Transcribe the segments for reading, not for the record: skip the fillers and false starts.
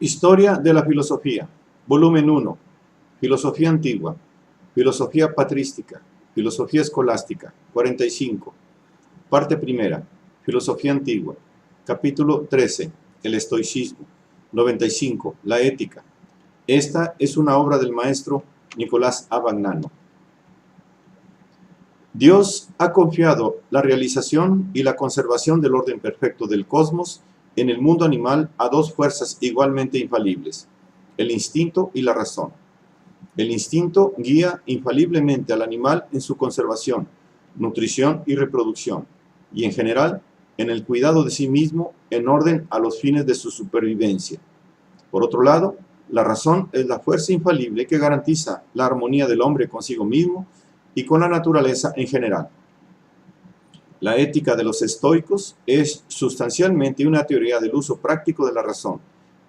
Historia de la filosofía, volumen 1, filosofía antigua, filosofía patrística, filosofía escolástica, 45, parte primera, filosofía antigua, capítulo 13, el estoicismo, 95, la ética. Esta es una obra del maestro Nicolás A. Bagnano. Dios ha confiado la realización y la conservación del orden perfecto del cosmos en el mundo animal a dos fuerzas igualmente infalibles, el instinto y la razón. El instinto guía infaliblemente al animal en su conservación, nutrición y reproducción, y en general en el cuidado de sí mismo en orden a los fines de su supervivencia. Por otro lado, la razón es la fuerza infalible que garantiza la armonía del hombre consigo mismo y con la naturaleza en general. La ética de los estoicos es sustancialmente una teoría del uso práctico de la razón,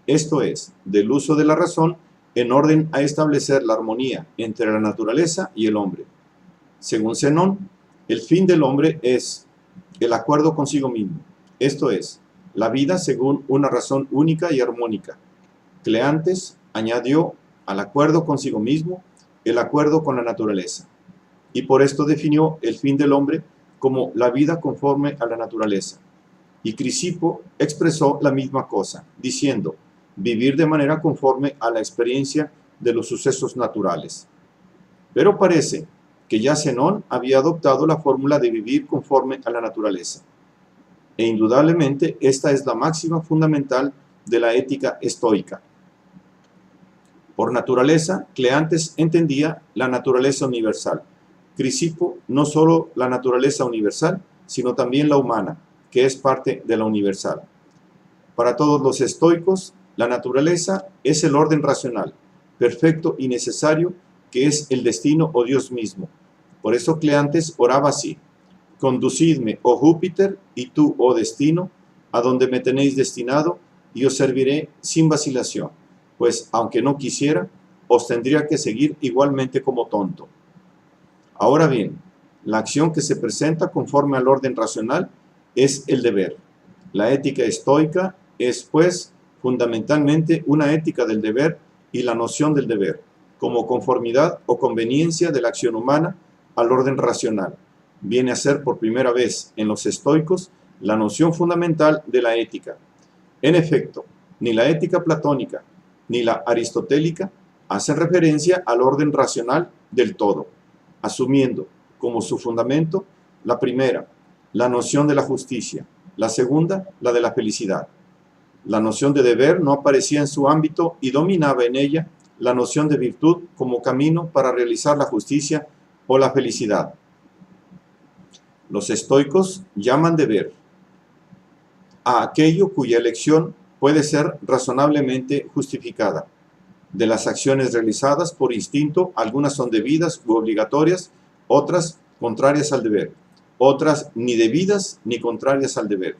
esto es, del uso de la razón en orden a establecer la armonía entre la naturaleza y el hombre. Según Zenón, el fin del hombre es el acuerdo consigo mismo, esto es, la vida según una razón única y armónica. Cleantes añadió al acuerdo consigo mismo el acuerdo con la naturaleza, y por esto definió el fin del hombre como la vida conforme a la naturaleza. Y Crisipo expresó la misma cosa, diciendo, vivir de manera conforme a la experiencia de los sucesos naturales. Pero parece que ya Zenón había adoptado la fórmula de vivir conforme a la naturaleza. E indudablemente esta es la máxima fundamental de la ética estoica. Por naturaleza, Cleantes entendía la naturaleza universal. Crisipo no solo la naturaleza universal, sino también la humana, que es parte de la universal. Para todos los estoicos, la naturaleza es el orden racional, perfecto y necesario, que es el destino o Dios mismo. Por eso Cleantes oraba así: conducidme, oh Júpiter, y tú, oh destino, a donde me tenéis destinado, y os serviré sin vacilación, pues aunque no quisiera, os tendría que seguir igualmente como tonto. Ahora bien, la acción que se presenta conforme al orden racional es el deber. La ética estoica es, pues, fundamentalmente una ética del deber y la noción del deber, como conformidad o conveniencia de la acción humana al orden racional. Viene a ser por primera vez en los estoicos la noción fundamental de la ética. En efecto, ni la ética platónica ni la aristotélica hacen referencia al orden racional del todo, asumiendo como su fundamento la primera, la noción de la justicia, la segunda, la de la felicidad. La noción de deber no aparecía en su ámbito y dominaba en ella la noción de virtud como camino para realizar la justicia o la felicidad. Los estoicos llaman deber a aquello cuya elección puede ser razonablemente justificada. De las acciones realizadas por instinto, algunas son debidas u obligatorias, otras contrarias al deber, otras ni debidas ni contrarias al deber.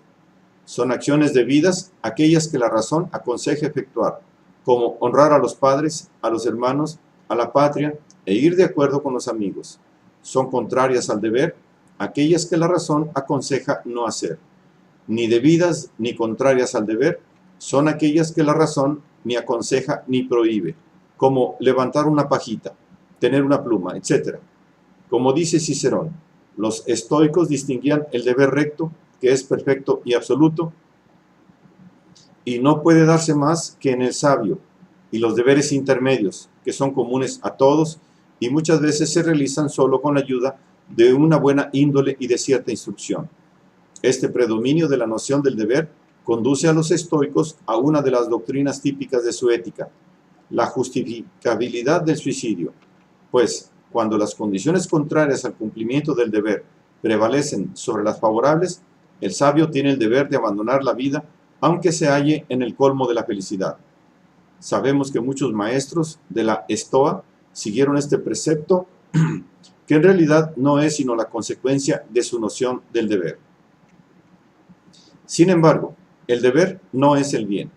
Son acciones debidas aquellas que la razón aconseja efectuar, como honrar a los padres, a los hermanos, a la patria e ir de acuerdo con los amigos. Son contrarias al deber aquellas que la razón aconseja no hacer. Ni debidas ni contrarias al deber son aquellas que la razón ni aconseja ni prohíbe, como levantar una pajita, tener una pluma, etc. Como dice Cicerón, los estoicos distinguían el deber recto, que es perfecto y absoluto, y no puede darse más que en el sabio, y los deberes intermedios, que son comunes a todos, y muchas veces se realizan solo con la ayuda de una buena índole y de cierta instrucción. Este predominio de la noción del deber conduce a los estoicos a una de las doctrinas típicas de su ética, la justificabilidad del suicidio, pues cuando las condiciones contrarias al cumplimiento del deber prevalecen sobre las favorables, el sabio tiene el deber de abandonar la vida aunque se halle en el colmo de la felicidad. Sabemos que muchos maestros de la Estoa siguieron este precepto, que en realidad no es sino la consecuencia de su noción del deber. Sin embargo, el deber no es el bien.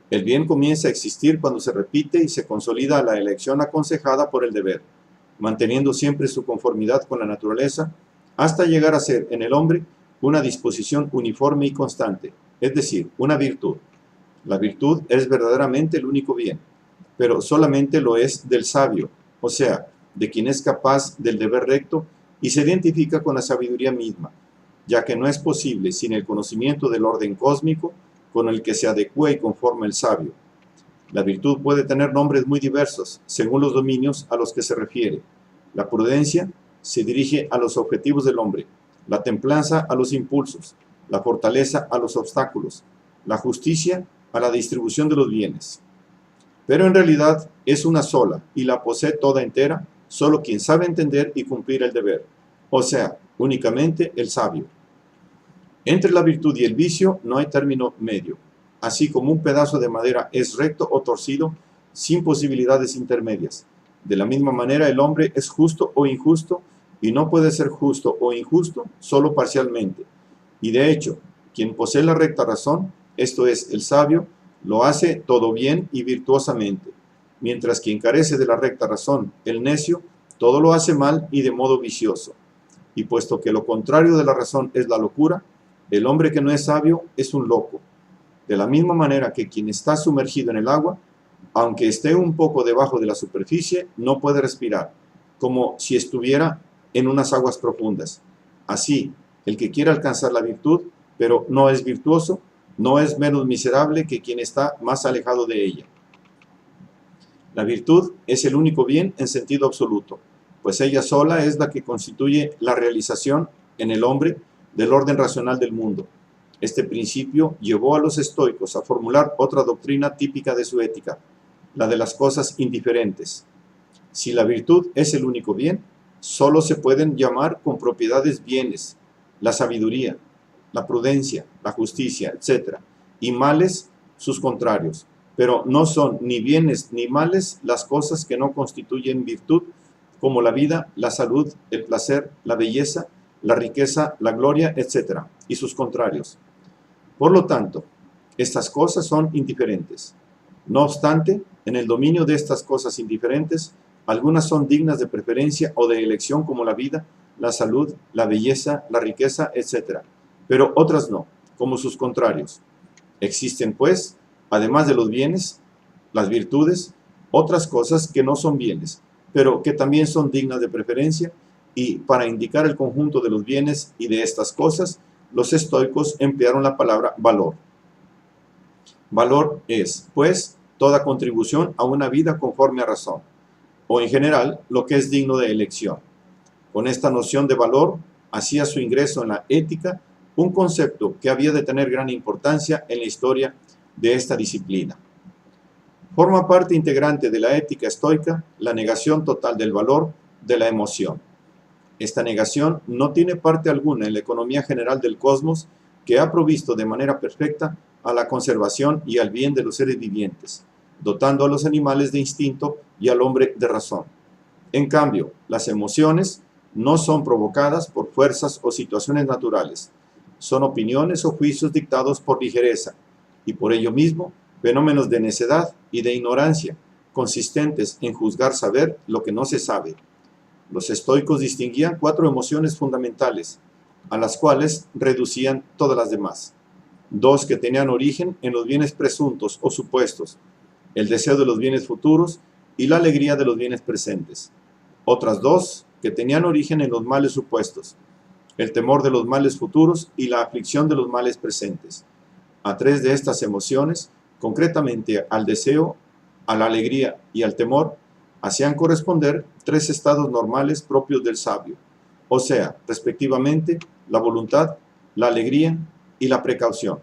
El bien comienza a existir cuando se repite y se consolida la elección aconsejada por el deber, manteniendo siempre su conformidad con la naturaleza, hasta llegar a ser en el hombre una disposición uniforme y constante, es decir, una virtud. La virtud es verdaderamente el único bien, pero solamente lo es del sabio, o sea, de quien es capaz del deber recto y se identifica con la sabiduría misma, ya que no es posible sin el conocimiento del orden cósmico con el que se adecua y conforma el sabio. La virtud puede tener nombres muy diversos, según los dominios a los que se refiere. La prudencia se dirige a los objetivos del hombre, la templanza a los impulsos, la fortaleza a los obstáculos, la justicia a la distribución de los bienes. Pero en realidad es una sola y la posee toda entera solo quien sabe entender y cumplir el deber, o sea, únicamente el sabio. Entre la virtud y el vicio no hay término medio, así como un pedazo de madera es recto o torcido sin posibilidades intermedias. De la misma manera el hombre es justo o injusto y no puede ser justo o injusto solo parcialmente. Y de hecho, quien posee la recta razón, esto es, el sabio, lo hace todo bien y virtuosamente, mientras quien carece de la recta razón, el necio, todo lo hace mal y de modo vicioso. Y puesto que lo contrario de la razón es la locura, el hombre que no es sabio es un loco. De la misma manera que quien está sumergido en el agua, aunque esté un poco debajo de la superficie, no puede respirar, como si estuviera en unas aguas profundas. Así, el que quiere alcanzar la virtud, pero no es virtuoso, no es menos miserable que quien está más alejado de ella. La virtud es el único bien en sentido absoluto, pues ella sola es la que constituye la realización en el hombre del orden racional del mundo. Este principio llevó a los estoicos a formular otra doctrina típica de su ética, la de las cosas indiferentes. Si la virtud es el único bien, solo se pueden llamar con propiedades bienes, la sabiduría, la prudencia, la justicia, etc., y males sus contrarios, pero no son ni bienes ni males las cosas que no constituyen virtud, como la vida, la salud, el placer, la belleza, la riqueza, la gloria, etc., y sus contrarios. Por lo tanto, estas cosas son indiferentes. No obstante, en el dominio de estas cosas indiferentes, algunas son dignas de preferencia o de elección, como la vida, la salud, la belleza, la riqueza, etc., pero otras no, como sus contrarios. Existen, pues, además de los bienes, las virtudes, otras cosas que no son bienes, pero que también son dignas de preferencia, y para indicar el conjunto de los bienes y de estas cosas, los estoicos emplearon la palabra valor. Valor es, pues, toda contribución a una vida conforme a razón, o en general, lo que es digno de elección. Con esta noción de valor, hacía su ingreso en la ética un concepto que había de tener gran importancia en la historia de esta disciplina. Forma parte integrante de la ética estoica la negación total del valor de la emoción. Esta negación no tiene parte alguna en la economía general del cosmos, que ha provisto de manera perfecta a la conservación y al bien de los seres vivientes, dotando a los animales de instinto y al hombre de razón. En cambio, las emociones no son provocadas por fuerzas o situaciones naturales, son opiniones o juicios dictados por ligereza, y por ello mismo, fenómenos de necedad y de ignorancia, consistentes en juzgar saber lo que no se sabe. Los estoicos distinguían 4 emociones fundamentales, a las cuales reducían todas las demás. 2 que tenían origen en los bienes presuntos o supuestos, el deseo de los bienes futuros y la alegría de los bienes presentes. Otras 2 que tenían origen en los males supuestos, el temor de los males futuros y la aflicción de los males presentes. A 3 de estas emociones, concretamente al deseo, a la alegría y al temor, hacían corresponder 3 estados normales propios del sabio, o sea, respectivamente, la voluntad, la alegría y la precaución,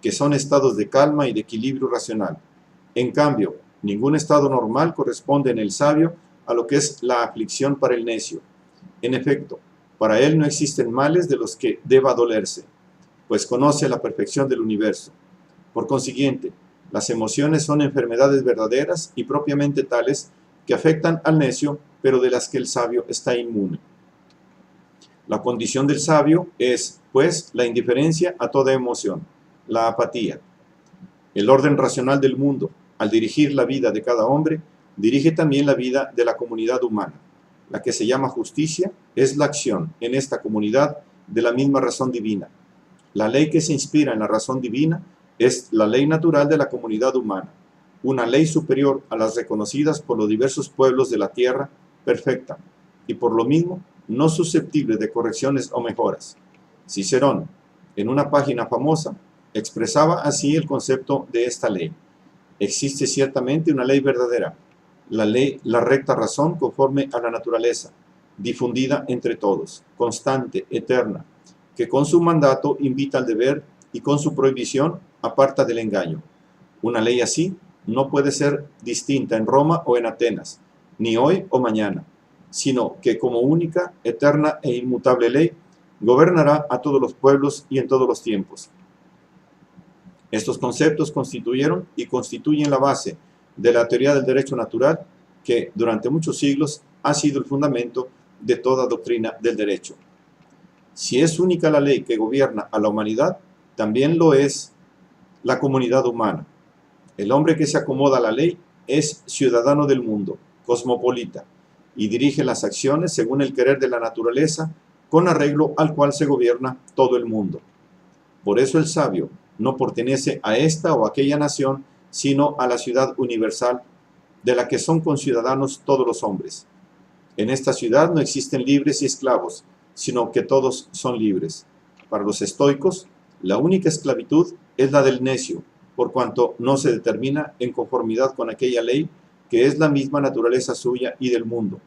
que son estados de calma y de equilibrio racional. En cambio, ningún estado normal corresponde en el sabio a lo que es la aflicción para el necio. En efecto, para él no existen males de los que deba dolerse, pues conoce la perfección del universo. Por consiguiente, las emociones son enfermedades verdaderas y propiamente tales que afectan al necio, pero de las que el sabio está inmune. La condición del sabio es, pues, la indiferencia a toda emoción, la apatía. El orden racional del mundo, al dirigir la vida de cada hombre, dirige también la vida de la comunidad humana. La que se llama justicia es la acción en esta comunidad de la misma razón divina. La ley que se inspira en la razón divina Es la ley natural de la comunidad humana, una ley superior a las reconocidas por los diversos pueblos de la tierra, perfecta, y por lo mismo no susceptible de correcciones o mejoras. Cicerón, en una página famosa, expresaba así el concepto de esta ley. Existe ciertamente una ley verdadera, la recta razón conforme a la naturaleza, difundida entre todos, constante, eterna, que con su mandato invita al deber y con su prohibición aparta del engaño. Una ley así no puede ser distinta en Roma o en Atenas, ni hoy o mañana, sino que como única, eterna e inmutable ley, gobernará a todos los pueblos y en todos los tiempos. Estos conceptos constituyeron y constituyen la base de la teoría del derecho natural, que durante muchos siglos ha sido el fundamento de toda doctrina del derecho. Si es única la ley que gobierna a la humanidad, también lo es la comunidad humana. El hombre que se acomoda a la ley es ciudadano del mundo, cosmopolita, y dirige las acciones según el querer de la naturaleza, con arreglo al cual se gobierna todo el mundo. Por eso el sabio no pertenece a esta o aquella nación, sino a la ciudad universal, de la que son conciudadanos todos los hombres. En esta ciudad no existen libres y esclavos, sino que todos son libres. Para los estoicos, la única esclavitud es la del necio, por cuanto no se determina en conformidad con aquella ley que es la misma naturaleza suya y del mundo.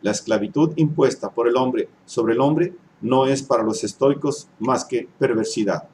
La esclavitud impuesta por el hombre sobre el hombre no es para los estoicos más que perversidad.